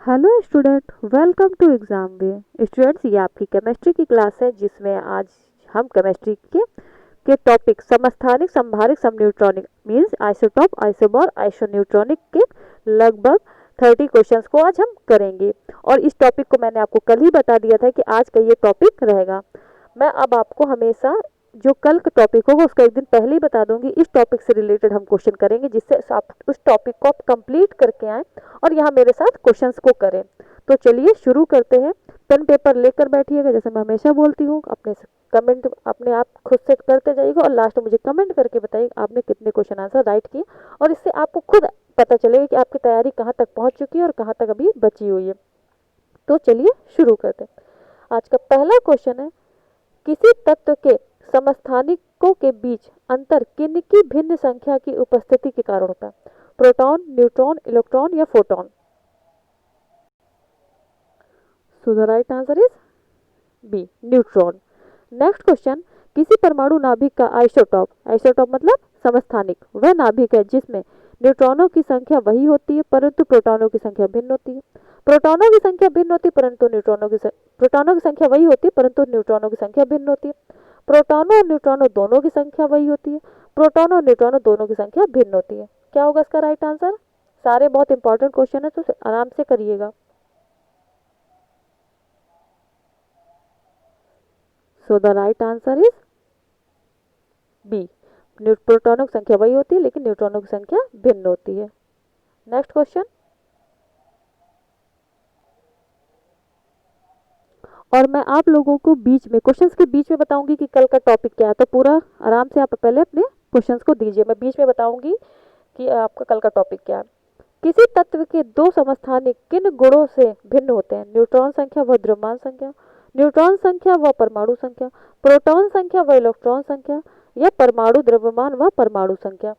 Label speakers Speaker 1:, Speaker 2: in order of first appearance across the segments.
Speaker 1: Hello student, welcome to exam way. Students, ये आपकी chemistry की क्लास है जिसमें आज हम केमिस्ट्री के टॉपिक समस्थानिक, संभारिक, समन्यूट्रॉनिक मींस आइसोटॉप, आइसोमर, आइसोन्यूट्रॉनिक के लगभग 30 क्वेश्चंस को आज हम करेंगे। और इस टॉपिक को मैंने आपको कल ही बता दिया था कि आज का ये टॉपिक रहेगा। मैं अब आपको हमेशा जो कल का टॉपिक होगा उसका एक दिन पहले ही बता दूंगी। इस टॉपिक से रिलेटेड हम क्वेश्चन करेंगे जिससे आप उस टॉपिक को आप कंप्लीट करके आए और यहाँ मेरे साथ क्वेश्चंस को करें। तो चलिए शुरू करते हैं। पेन पेपर लेकर बैठिएगा, जैसे मैं हमेशा बोलती हूँ। अपने कमेंट अपने आप खुद से करते जाइएगा और लास्ट में मुझे कमेंट करके बताइए आपने कितने क्वेश्चन आंसर राइट किए, और इससे आपको खुद पता चलेगा कि आपकी तैयारी कहाँ तक पहुँच चुकी है और कहाँ तक अभी बची हुई है। तो चलिए शुरू करते हैं। आज का पहला क्वेश्चन है, किसी तत्व के समस्थानिकों के बीच अंतर किनकी भिन्न संख्या की उपस्थिति के कारण होता है? प्रोटॉन, न्यूट्रॉन, इलेक्ट्रॉन या photon? So the right answer is B, neutron. Next question, किसी परमाणु नाभिक का आइसोटॉप, आइसोटॉप मतलब समस्थानिक, वह नाभिक है जिसमें न्यूट्रॉनों की संख्या वही होती है परंतु प्रोटॉनों की संख्या भिन्न होती है। प्रोटॉनों की संख्या भिन्न होती है परंतु प्रोटॉनों की संख्या वही होती है परंतु न्यूट्रॉनों की संख्या भिन्न होती है। प्रोटॉनों और न्यूट्रॉनों दोनों की संख्या वही होती है, प्रोटॉनों और न्यूट्रॉनों दोनों की संख्या भिन्न होती है। क्या होगा इसका राइट आंसर? सारे बहुत इंपॉर्टेंट क्वेश्चन है तो आराम से करिएगा। So the right answer is B, प्रोटॉनों की संख्या वही होती है लेकिन न्यूट्रॉनों की संख्या भिन्न होती है। नेक्स्ट क्वेश्चन, और मैं आप लोगों को बीच में क्वेश्चंस के बीच में बताऊंगी कि कल का टॉपिक क्या है, तो पूरा आराम से आप पहले अपने क्वेश्चंस को दीजिए। मैं बीच में बताऊंगी कि आपका कल का टॉपिक क्या है। किसी तत्व के दो समस्थानिक किन गुणों से भिन्न होते हैं? न्यूट्रॉन संख्या व द्रव्यमान संख्या, न्यूट्रॉन संख्या व परमाणु संख्या, प्रोटॉन संख्या व इलेक्ट्रॉन संख्या, या परमाणु द्रव्यमान व परमाणु संख्या?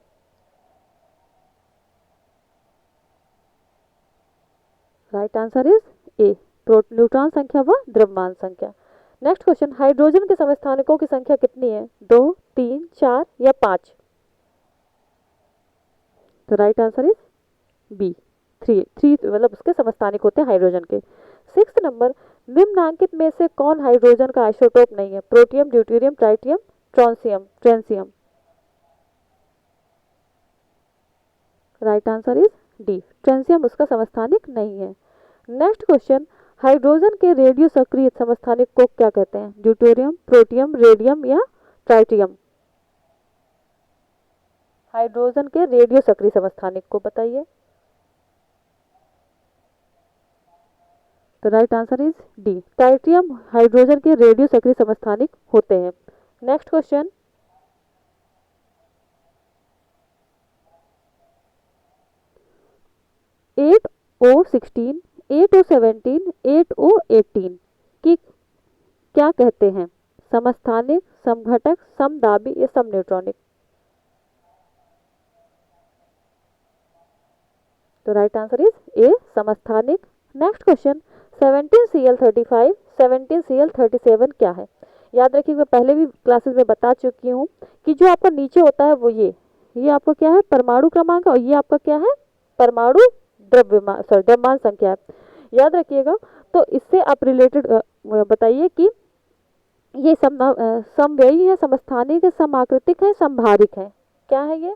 Speaker 1: Right answer is a, neutron संख्या व द्रव्यमान संख्या। नेक्स्ट क्वेश्चन, हाइड्रोजन के समस्थानिकों की संख्या कितनी है? 2, 3, 4 या 5? तो right answer is B, three. Three मतलब उसके समस्थानिक होते हैं हाइड्रोजन के। सिक्स नंबर, निम्नलिखित में से कौन हाइड्रोजन का आइसोटोप नहीं है? Protium, deuterium, tritium, transium, trensium? Right answer is D, trensium उसका समस्थानिक नहीं है। नेक्स्ट क्वेश्चन, हाइड्रोजन के रेडियो सक्रिय समस्थानिक को क्या कहते हैं? ड्यूटेरियम, प्रोटियम, रेडियम या ट्राइटियम? हाइड्रोजन के रेडियो सक्रिय समस्थानिक को बताइए। तो right answer is D, tritium hydrogen के रेडियो सक्रिय समस्थानिक होते हैं। Next question, 8O16, 8O17, 8O18 की क्या कहते हैं? समस्थानिक, समघटक, समदाबी या समन्यूट्रॉनिक? तो राइट आंसर इज ए, समस्थानिक। नेक्स्ट क्वेश्चन, 17Cl35, 17Cl37 क्या है? याद रखिए, मैं पहले भी क्लासेस में बता चुकी हूँ कि जो आपका नीचे होता है वो ये आपका क्या है? परमाणु क्रमांक, और ये आपका क्या है? परमाणु द्रव्यमान संख्या है। याद रखिएगा। तो इससे आप रिलेटेड बताइए कि ये समव्ययी है, समस्थानिक है, समाकृतिक है, संभारिक है? क्या है ये?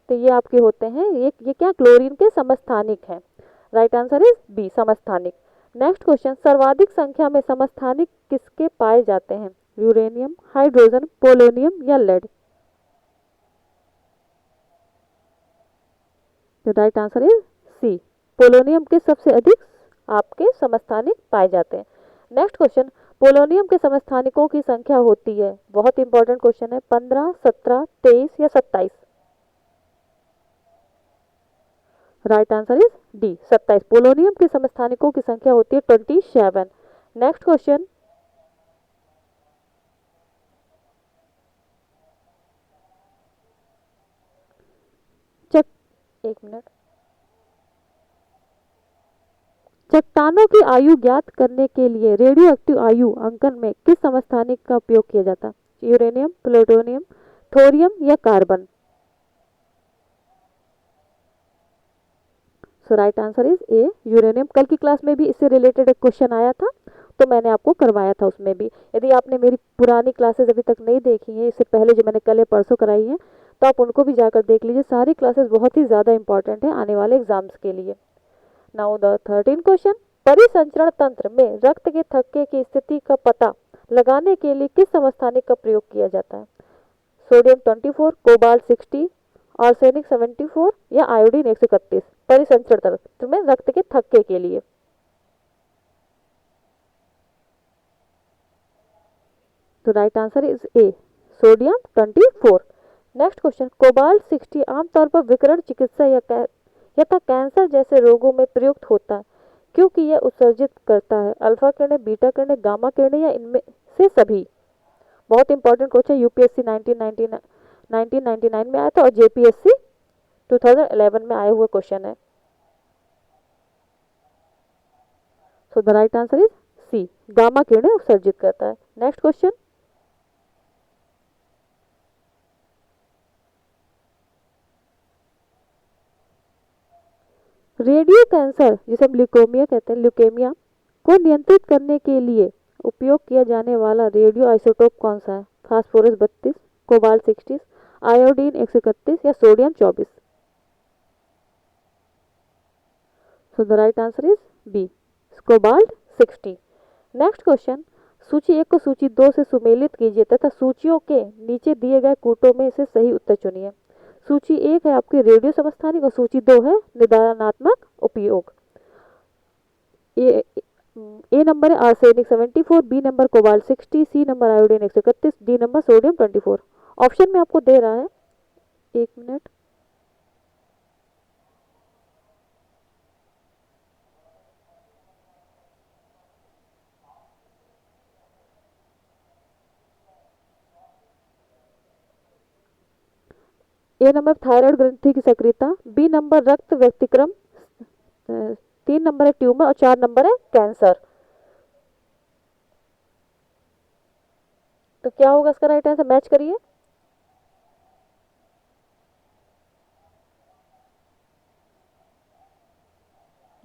Speaker 1: तो ये आपके होते हैं, ये क्या? क्लोरीन के समस्थानिक है। राइट आंसर इज बी, समस्थानिक। नेक्स्ट क्वेश्चन, सर्वाधिक संख्या में समस्थानिक किसके पाए जाते हैं? यूरेनियम, हाइड्रोजन, पोलोनियम या लेड? तो right answer is C, polonium के सबसे अधिक आपके समस्थानिक पाए जाते हैं। नेक्स्ट क्वेश्चन, पोलोनियम के समस्थानिकों की संख्या होती है, बहुत इंपॉर्टेंट क्वेश्चन है, 15, 17, 23 या 27? Right answer is D, 27। Polonium के समस्थानिकों की संख्या होती है 27। नेक्स्ट क्वेश्चन, चट एक मिनट, चट्टानों की आयु ज्ञात करने के लिए रेडियो एक्टिव आयु अंकन में किस समस्थानिक का उपयोग किया जाता है? यूरेनियम, प्लूटोनियम, थोरियम या carbon? So right answer is a uranium. कल की क्लास में भी इससे रिलेटेड एक क्वेश्चन आया था, तो मैंने आपको करवाया था उसमें भी। यदि आपने मेरी पुरानी क्लासेस अभी तक नहीं देखी हैं, इससे पहले जो मैंने कल या परसों कराई हैं, तो आप उनको भी जाकर देख लीजिए। सारी क्लासेस बहुत ही ज़्यादा इंपॉर्टेंट है आने वाले एग्जाम्स के लिए। नाउ द 13 क्वेश्चन, परिसंचरण तंत्र में रक्त के थक्के की स्थिति का पता लगाने के लिए किस समस्थानिक का प्रयोग किया जाता है? सोडियम 24, कोबाल्ट 60, आर्सेनिक 74 या आयोडीन 131 परिसंचरण तंत्र में रक्त के थक्के के लिए। तो right answer is a sodium 24। Next question, cobalt 60 आमतौर पर विकिरण चिकित्सा यथा कैंसर जैसे रोगों में प्रयुक्त होता है क्योंकि यह उत्सर्जित करता है अल्फा किरणें, बीटा किरणें, गामा किरणें या इनमें से सभी। बहुत इंपॉर्टेंट क्वेश्चन, यूपीएससी 1999 में आया था और जेपीएससी 2011 में आया हुआ क्वेश्चन है। So the right answer is C, gamma किरणें उत्सर्जित करता है। नेक्स्ट क्वेश्चन, रेडियो कैंसर जिसे हम ल्यूकोमिया कहते हैं, ल्यूकेमिया को नियंत्रित करने के लिए उपयोग किया जाने वाला रेडियो आइसोटोप कौन सा है? फास्फोरस 32, कोबाल्ट 60, आयोडीन 131 या sodium 24। So the right answer is B, cobalt 60। Next question, सूची 1 को सूची 2 से सुमेलित कीजिए तथा सूचियों के नीचे दिए गए कूटों में से सही उत्तर चुनिए। सूची 1 है आपकी रेडियो समस्थानिक और सूची 2 है निदानात्मक उपयोग। ए नंबर है arsenic 74, B number cobalt 60, C number iodine 131, D number sodium 24। Option में आपको दे रहा है, एक मिनट। ए नंबर थायराइड ग्रंथि की सक्रियता, बी नंबर रक्त व्यतिक्रम, 3 नंबर है ट्यूमर और 4 नंबर है कैंसर। तो क्या होगा इसका राइट आंसर? मैच करिए।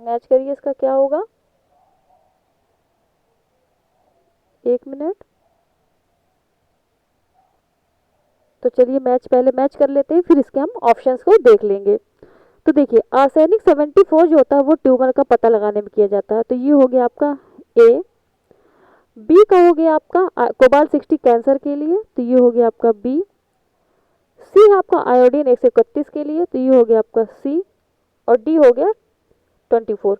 Speaker 1: मैच करिए, इसका क्या होगा? एक मिनट। तो चलिए पहले मैच कर लेते हैं, फिर इसके हम ऑप्शंस को देख लेंगे। तो देखिए, आर्सेनिक 74 जो होता है वो ट्यूमर का पता लगाने में किया जाता है, तो ये हो गया आपका ए। बी का हो गया आपका कोबाल्ट 60 कैंसर के लिए, तो ये हो गया आपका बी। सी है आपका आयोडीन 131 के लिए, तो ये हो गया आपका सी। और डी हो गया 24।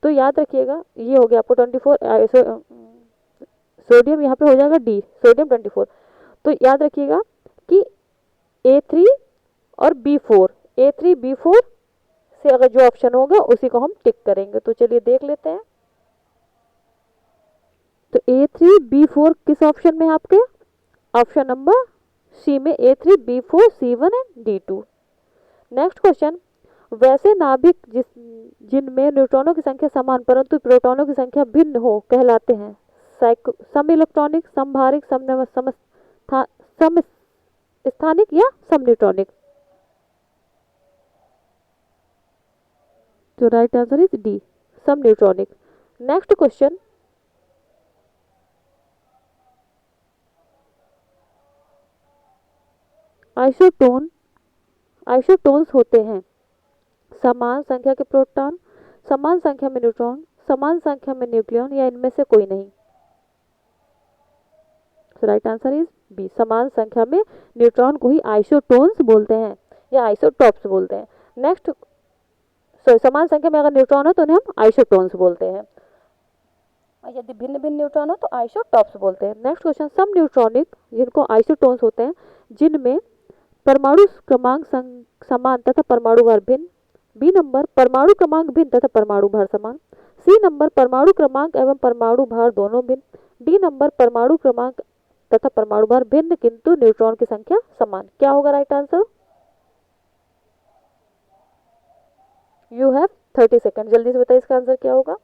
Speaker 1: तो याद रखिएगा, ये हो गया आपको 24, सोडियम यहाँ पे हो जाएगा डी, सोडियम 24। तो याद रखिएगा कि A3 और B4, A3 B4 से अगर जो ऑप्शन होगा उसी को हम टिक करेंगे। तो चलिए देख लेते हैं। तो A3 B4 किस ऑप्शन में है आपके? ऑप्शन नंबर सी में A3 B4 C1 and D2। Next question, वैसे नाभिक जिनमें न्यूट्रॉनों की संख्या समान परंतु प्रोटॉनों की संख्या भिन्न हो कहलाते हैं? सम इलेक्ट्रॉनिक, समभारिक, समस्थानिक या सम न्यूट्रॉनिक? तो राइट आंसर इज डी, सम न्यूट्रॉनिक। नेक्स्ट क्वेश्चन, आइसोटोन्स होते हैं समान संख्या के प्रोटॉन, समान संख्या में न्यूट्रॉन, समान संख्या में न्यूक्लियन या इनमें से कोई नहीं? राइट आंसर इज बी, समान संख्या में न्यूट्रॉन को ही आइसोटोन्स बोलते हैं या आइसोटॉप्स बोलते हैं। नेक्स्ट, सॉरी, समान संख्या में अगर न्यूट्रॉन हो तो उन्हें हम आइसोटोन्स बोलते हैं, और यदि भिन्न भिन्न न्यूट्रॉन हो तो आइसोटॉप्स बोलते हैं। नेक्स्ट क्वेश्चन, सम न्यूट्रॉनिक जिनको आइसोटोन्स होते हैं जिनमें परमाणु क्रमांक समान तथा परमाणु भार भिन्न। बी नंबर परमाणु क्रमांक भिन्न तथा परमाणु भार समान। सी नंबर परमाणु क्रमांक एवं परमाणु भार दोनों भिन्न। डी नंबर परमाणु क्रमांक तथा परमाणु भार भिन्न किंतु न्यूट्रॉन की संख्या समान। क्या होगा right answer? You have 30 second, जल्दी से बताइए इसका आंसर क्या होगा।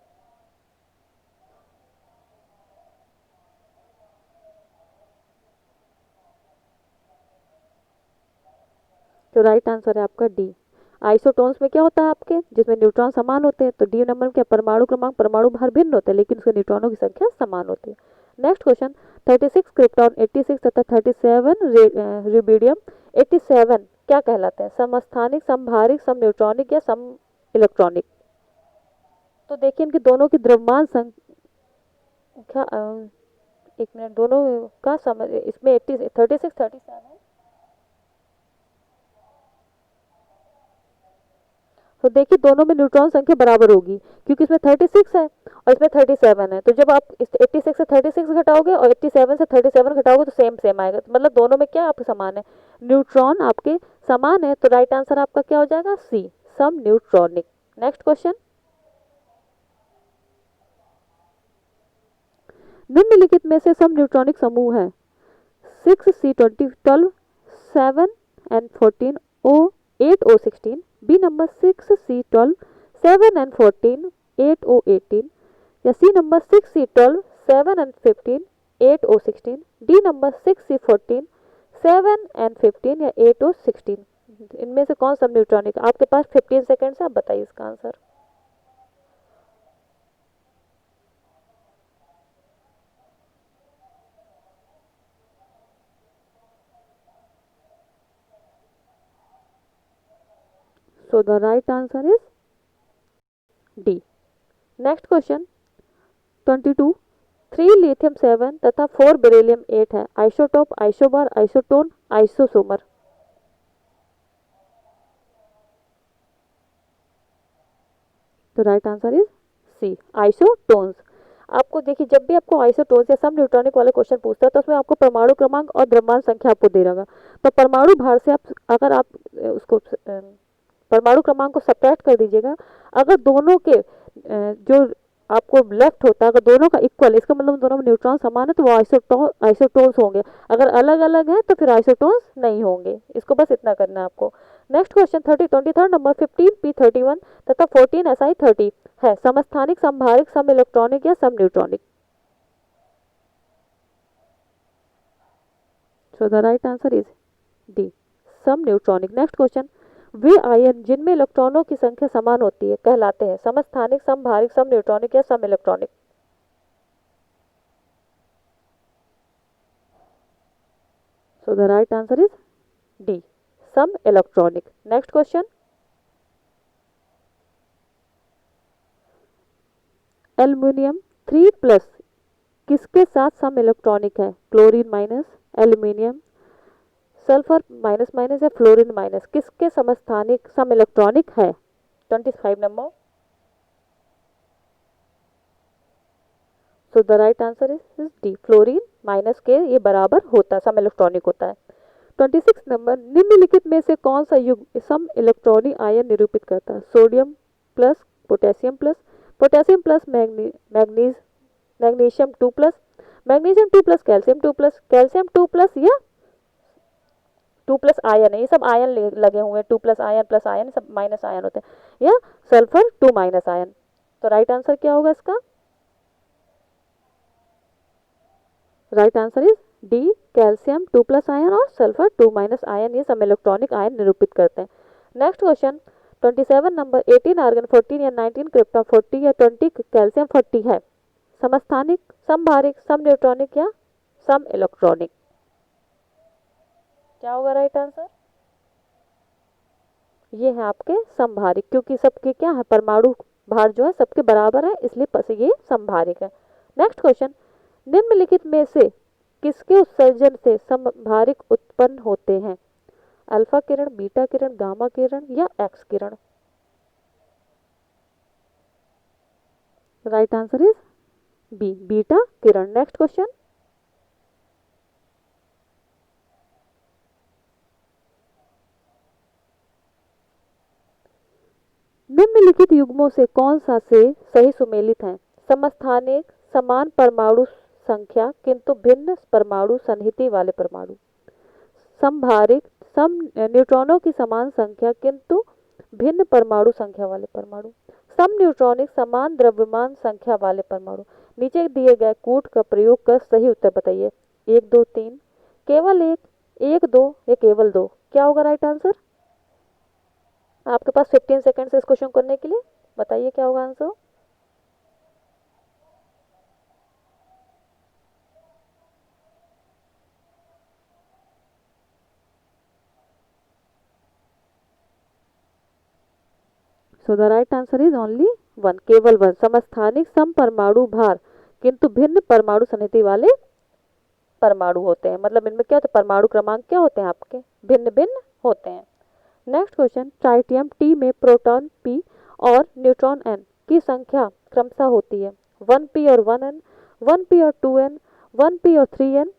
Speaker 1: तो राइट आंसर है आपका डी, आइसोटोन्स में क्या होता है आपके, जिसमें न्यूट्रॉन समान होते हैं, तो डी नंबर में क्या परमाणु क्रमांक परमाणु भार भिन्न होते हैं लेकिन उसके न्यूट्रॉनों की संख्या समान होती है। नेक्स्ट क्वेश्चन 36 क्रिप्टॉन 86 तथा 37 रुबिडियम 87 क्या कहलाते हैं, समस्थानिक समभारिक सम न्यूट्रॉनिक या सम इलेक्ट्रॉनिक। तो देखिए इनके दोनों की द्रव्यमान संख्या एक मिनट, दोनों का समझ इसमें 36 37 तो देखिए दोनों में न्यूट्रॉन संख्या बराबर होगी क्योंकि इसमें 36 है और इसमें 37 है, तो जब आप इस 86 से 36 घटाओगे और 87 से 37 घटाओगे तो सेम सेम आएगा, तो मतलब दोनों में क्या आपके समान है, न्यूट्रॉन आपके समान है, तो राइट आंसर आपका क्या हो जाएगा, सी सम न्यूट्रॉनिक। नेक्स्ट क्वेश्चन, निम्नलिखित में से सम न्यूट्रॉनिक समूह है 6C20 12 7 and 14 O 8 O 16, B number 6C12 7 and 14 8 O 18 या C number 6C12 7 and 15 8 O 16, D number 6C14 7 and 15 या 8 O 16। इनमें से कौन सा न्यूट्रॉनिक, आपके पास 15 सेकेंड है, आप बताइए इसका answer. So the right answer is D. Next question 22 3 lithium 7 तथा 4 बेरिलियम 8 है, आइसोटोप आइसोबार आइसोटोन आइसोसोमर। तो right answer is C isotones. आपको देखिए जब भी आपको आइसोटोन्स या सम न्यूट्रॉनिक वाला क्वेश्चन पूछता है तो उसमें आपको परमाणु क्रमांक और द्रव्यमान संख्या आपको दे रहेगा, तो परमाणु भार से आप अगर आप उसको परमाणु क्रमांक को सब्ट्रैक्ट कर दीजिएगा, अगर दोनों के जो आपको लेफ्ट होता है अगर दोनों का इक्वल, इसका मतलब दोनों में न्यूट्रॉन समान है तो वो आइसोटोन्स होंगे, अगर अलग अलग है तो फिर आइसोटोन्स नहीं होंगे। इसको बस इतना करना है आपको। नेक्स्ट क्वेश्चन 23 नंबर 15P31 तथा 14Si30 है, समस्थानिक समभारिक सम इलेक्ट्रॉनिक या सम neutronic. So the right answer is D सम न्यूट्रॉनिक। नेक्स्ट क्वेश्चन, वे आयन जिनमें इलेक्ट्रॉनों की संख्या समान होती है कहलाते हैं समस्थानिक समभारिक सम न्यूट्रॉनिक या सम electronic. So the right answer is D सम इलेक्ट्रॉनिक। नेक्स्ट क्वेश्चन, एल्युमिनियम 3+ किसके साथ सम इलेक्ट्रॉनिक है, chlorine minus aluminium sulphur minus minus या फ्लोरीन माइनस, किसके समस्थानिक सम इलेक्ट्रॉनिक है। 25 number. So the right answer is D fluorine minus के ये बराबर होता है, सम इलेक्ट्रॉनिक होता है। 26 नंबर, निम्नलिखित में से कौन सा युग्म सम इलेक्ट्रॉनिक आयन निरूपित करता है, sodium plus potassium plus potassium plus magnesium 2+, magnesium 2+ calcium 2+, calcium 2+ या 2+ आयन है, ये सब आयन लगे हुए हैं, 2+ आयन प्लस आयन सब माइनस आयन होते हैं, या सल्फर 2- आयन। तो राइट आंसर क्या होगा इसका, right answer is D calcium 2+ ion और सल्फर 2- आयन, ये सब इलेक्ट्रॉनिक आयन निरूपित करते हैं। नेक्स्ट क्वेश्चन 27 नंबर 18 आर्गन 14 या 19 क्रिप्टॉन 40 या 20 कैल्शियम 40 है, समस्थानिक समभारिक सम न्यूट्रॉनिक या सम इलेक्ट्रॉनिक। क्या होगा राइट आंसर, ये है आपके समभारिक, क्योंकि सबके क्या है परमाणु भार जो है सबके बराबर है इसलिए ये समभारिक है। नेक्स्ट क्वेश्चन, निम्नलिखित में से किसके उत्सर्जन से समभारिक उत्पन्न होते हैं, अल्फा किरण बीटा किरण गामा किरण या एक्स किरण। Right answer is B beta किरण। नेक्स्ट क्वेश्चन, निम्नलिखित युग्मों से कौन सा से सही सुमेलित है, समस्थानिक समान परमाणु संख्या किंतु भिन्न परमाणु सन्निहिति वाले परमाणु, समभारिक सम न्यूट्रॉनों की समान संख्या किंतु भिन्न परमाणु संख्या वाले परमाणु, सम न्यूट्रॉनिक समान द्रव्यमान संख्या वाले परमाणु। नीचे दिए गए कूट का प्रयोग कर सही उत्तर बताइए, 1 2 3 केवल 1 1 2 या केवल 2, क्या होगा राइट आंसर। आपके पास 15 सेकेंड्स इस क्वेश्चन करने के लिए, बताइए क्या होगा answer. So the right answer is only one, केवल वन। समस्थानिक समपरमाणु भार किंतु भिन्न परमाणु सन्निधि वाले परमाणु होते हैं, मतलब इनमें क्या होता है, परमाणु क्रमांक क्या होते हैं आपके, भिन्न भिन्न होते हैं। नेक्स्ट क्वेश्चन, ट्राइटियम टी में प्रोटॉन पी और न्यूट्रॉन एन की संख्या क्रमशः होती है 1p और 1n, 1p और 2n, 1p और 3n,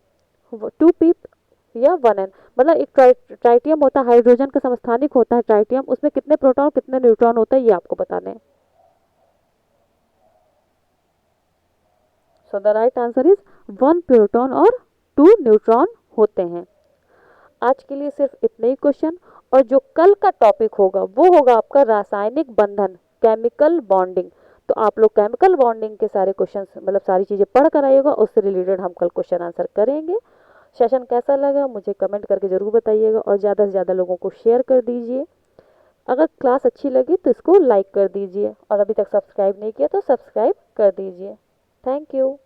Speaker 1: 2p या 1n। मतलब एक ट्राइटियम होता है, हाइड्रोजन का समस्थानिक होता है ट्राइटियम, उसमें कितने प्रोटॉन कितने न्यूट्रॉन होते हैं ये आपको बताने हैं। सो the right answer is 1 proton और 2 न्यूट्रॉन होते हैं। आज के लिए सिर्फ इतने ही क्वेश्चन, और जो कल का टॉपिक होगा वो होगा आपका रासायनिक बंधन, केमिकल बॉन्डिंग। तो आप लोग केमिकल बॉन्डिंग के सारे क्वेश्चन, मतलब सारी चीज़ें पढ़ कर आइएगा, उससे रिलेटेड हम कल क्वेश्चन आंसर करेंगे। सेशन कैसा लगा मुझे कमेंट करके ज़रूर बताइएगा, और ज़्यादा से ज़्यादा लोगों को शेयर कर दीजिए। अगर क्लास अच्छी लगी तो इसको लाइक कर दीजिए, और अभी तक सब्सक्राइब नहीं किया तो सब्सक्राइब कर दीजिए। Thank you.